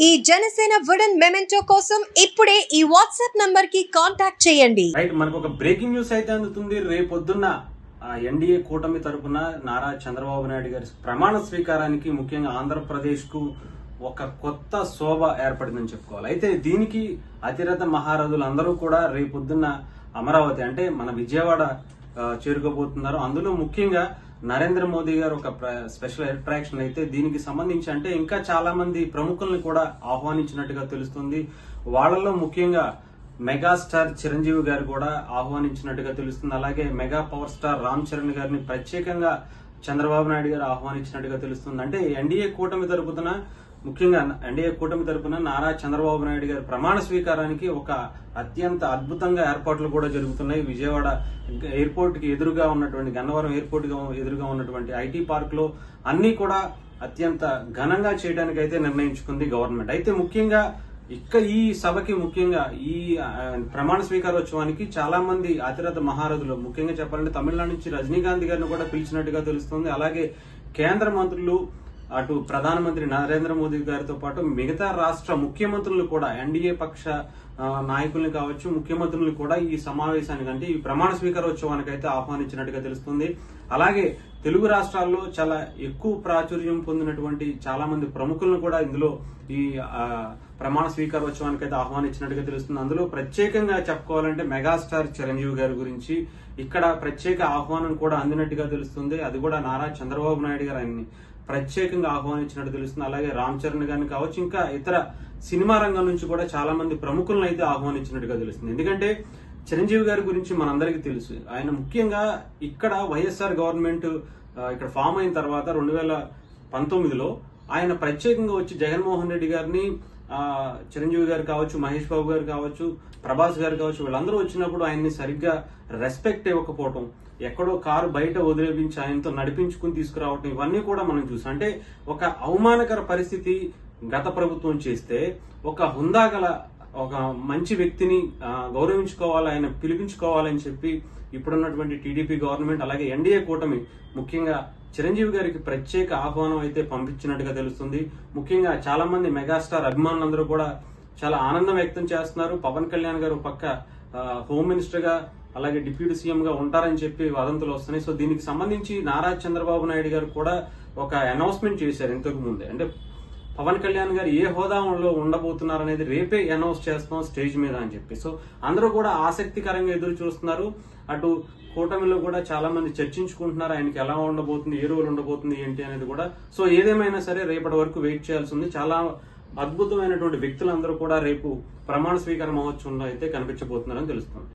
ఈ Janasena wooden memento కోసం ఇప్పుడే ఈ వాట్సాప్ నంబర్ కి కాంటాక్ట్ చేయండి. రైట్, మనకు ఒక బ్రేకింగ్ న్యూస్ అయితే అందుతుంది. రేపొద్దున్న ఎన్డీఏ కూటమి తరపున నారా చంద్రబాబు నాయుడు గారి ప్రమాణ స్వీకారానికి ముఖ్యంగా ఆంధ్రప్రదేశ్ కు ఒక కొత్త శోభ ఏర్పడిందని చెప్పుకోవాలి. అయితే దీనికి అతిరథ మహారథులు అందరూ కూడా రేపొద్దున్న అమరావతి అంటే మన విజయవాడ చేరుకోబోతున్నారు. అందులో ముఖ్యంగా నరేంద్ర మోదీ గారు ఒక స్పెషల్ అట్రాక్షన్ అయితే దీనికి సంబంధించి అంటే ఇంకా చాలా మంది ప్రముఖుల్ని కూడా ఆహ్వానించినట్టుగా తెలుస్తుంది. వాళ్లలో ముఖ్యంగా మెగాస్టార్ చిరంజీవి గారు కూడా ఆహ్వానించినట్టుగా తెలుస్తుంది. అలాగే mega power star Ram Charan గారిని ప్రత్యేకంగా చంద్రబాబు నాయుడు గారు ఆహ్వానించినట్టుగా తెలుస్తుంది. అంటే ఎన్డీఏ కూటమి తరపున ముఖ్యంగా ఎన్డీఏ కూటమి తరపున నారా చంద్రబాబు నాయుడు గారి ప్రమాణ స్వీకారానికి ఒక అత్యంత అద్భుతంగా ఏర్పాట్లు కూడా జరుగుతున్నాయి. విజయవాడ ఎయిర్పోర్ట్ కి ఎదురుగా ఉన్నటువంటి గన్నవరం ఎయిర్పోర్ట్ ఎదురుగా ఉన్నటువంటి ఐటీ పార్క్ లో అన్ని కూడా అత్యంత ఘనంగా చేయడానికి అయితే నిర్ణయించుకుంది గవర్నమెంట్. అయితే ముఖ్యంగా ఈ సభకి ముఖ్యంగా ఈ ప్రమాణ స్వీకారోత్సవానికి చాలా మంది అతిరథ మహారథులు ముఖ్యంగా చెప్పాలంటే తమిళనాడు నుంచి రజనీకాంత్ గారిని కూడా పిలిచినట్టుగా తెలుస్తుంది. అలాగే కేంద్ర మంత్రులు అటు ప్రధానమంత్రి నరేంద్ర మోదీ గారితో పాటు మిగతా రాష్ట్ర ముఖ్యమంత్రులు కూడా ఎన్డీఏ పక్ష నాయకుల్ని కావచ్చు ముఖ్యమంత్రులు కూడా ఈ సమావేశానికి అంటే ఈ ప్రమాణ స్వీకారోత్సవానికి అయితే ఆహ్వానించినట్టుగా తెలుస్తుంది. అలాగే తెలుగు రాష్ట్రాల్లో చాలా ఎక్కువ ప్రాచుర్యం పొందినటువంటి చాలా మంది ప్రముఖులను కూడా ఇందులో ఈ ప్రమాణ స్వీకారోత్సవానికి అయితే ఆహ్వానించినట్టుగా తెలుస్తుంది. అందులో ప్రత్యేకంగా చెప్పుకోవాలంటే మెగాస్టార్ చిరంజీవి గారి గురించి ఇక్కడ ప్రత్యేక ఆహ్వానం కూడా అందినట్టుగా తెలుస్తుంది. అది కూడా నారా చంద్రబాబు నాయుడు గారు ఆయన్ని ప్రత్యేకంగా ఆహ్వానించినట్టు తెలుస్తుంది. అలాగే రామ్ చరణ్ గారిని కావచ్చు ఇంకా ఇతర సినిమా రంగం నుంచి కూడా చాలా మంది ప్రముఖులను అయితే ఆహ్వానించినట్టుగా తెలుస్తుంది. ఎందుకంటే చిరంజీవి గారి గురించి మనందరికీ తెలుసు. ఆయన ముఖ్యంగా ఇక్కడ వైఎస్ఆర్ గవర్నమెంట్ ఇక్కడ ఫామ్ అయిన తర్వాత 2019లో ఆయన ప్రత్యేకంగా వచ్చి జగన్మోహన్ రెడ్డి గారిని చిరంజీవి గారు కావచ్చు మహేష్ బాబు గారు కావచ్చు ప్రభాస్ గారు కావచ్చు వీళ్ళందరూ వచ్చినప్పుడు ఆయన్ని సరిగ్గా రెస్పెక్ట్ ఇవ్వకపోవటం, ఎక్కడో కారు బయట వదిలేపించి ఆయనతో నడిపించుకుని తీసుకురావటం ఇవన్నీ కూడా మనం చూసాం. అంటే ఒక అవమానకర పరిస్థితి గత ప్రభుత్వం చేస్తే ఒక హుందా గల ఒక మంచి వ్యక్తిని గౌరవించుకోవాలి ఆయన పిలిపించుకోవాలని చెప్పి ఇప్పుడున్నటువంటి టీడీపీ గవర్నమెంట్ అలాగే ఎన్డీఏ కూటమి ముఖ్యంగా చిరంజీవి గారికి ప్రత్యేక ఆహ్వానం అయితే పంపించినట్టుగా తెలుస్తుంది. ముఖ్యంగా చాలా మంది మెగాస్టార్ అభిమానులందరూ కూడా చాలా ఆనందం వ్యక్తం చేస్తున్నారు. పవన్ కళ్యాణ్ గారు పక్క హోమ్ మినిస్టర్ గా అలాగే డిప్యూటీ సీఎం గా ఉంటారని చెప్పి వదంతులు వస్తున్నాయి. సో దీనికి సంబంధించి నారా చంద్రబాబు నాయుడు గారు కూడా ఒక అనౌన్స్మెంట్ చేశారు ఇంతకు ముందే. అంటే పవన్ కళ్యాణ్ గారు ఏ హోదాలో ఉండబోతున్నారు అనేది రేపే అనౌన్స్ చేస్తాం స్టేజ్ మీద అని చెప్పి. సో అందరూ కూడా ఆసక్తికరంగా ఎదురు చూస్తున్నారు. అటు కూటమిలో కూడా చాలా మంది చర్చించుకుంటున్నారు ఆయనకి ఎలా ఉండబోతుంది ఏ రోజు ఉండబోతుంది ఏంటి అనేది కూడా. సో ఏదేమైనా సరే రేపటి వరకు వెయిట్ చేయాల్సి ఉంది. చాలా అద్భుతమైనటువంటి వ్యక్తులందరూ కూడా రేపు ప్రమాణ స్వీకార మహోత్సవంలో అయితే కనిపించబోతున్నారని తెలుస్తుంది.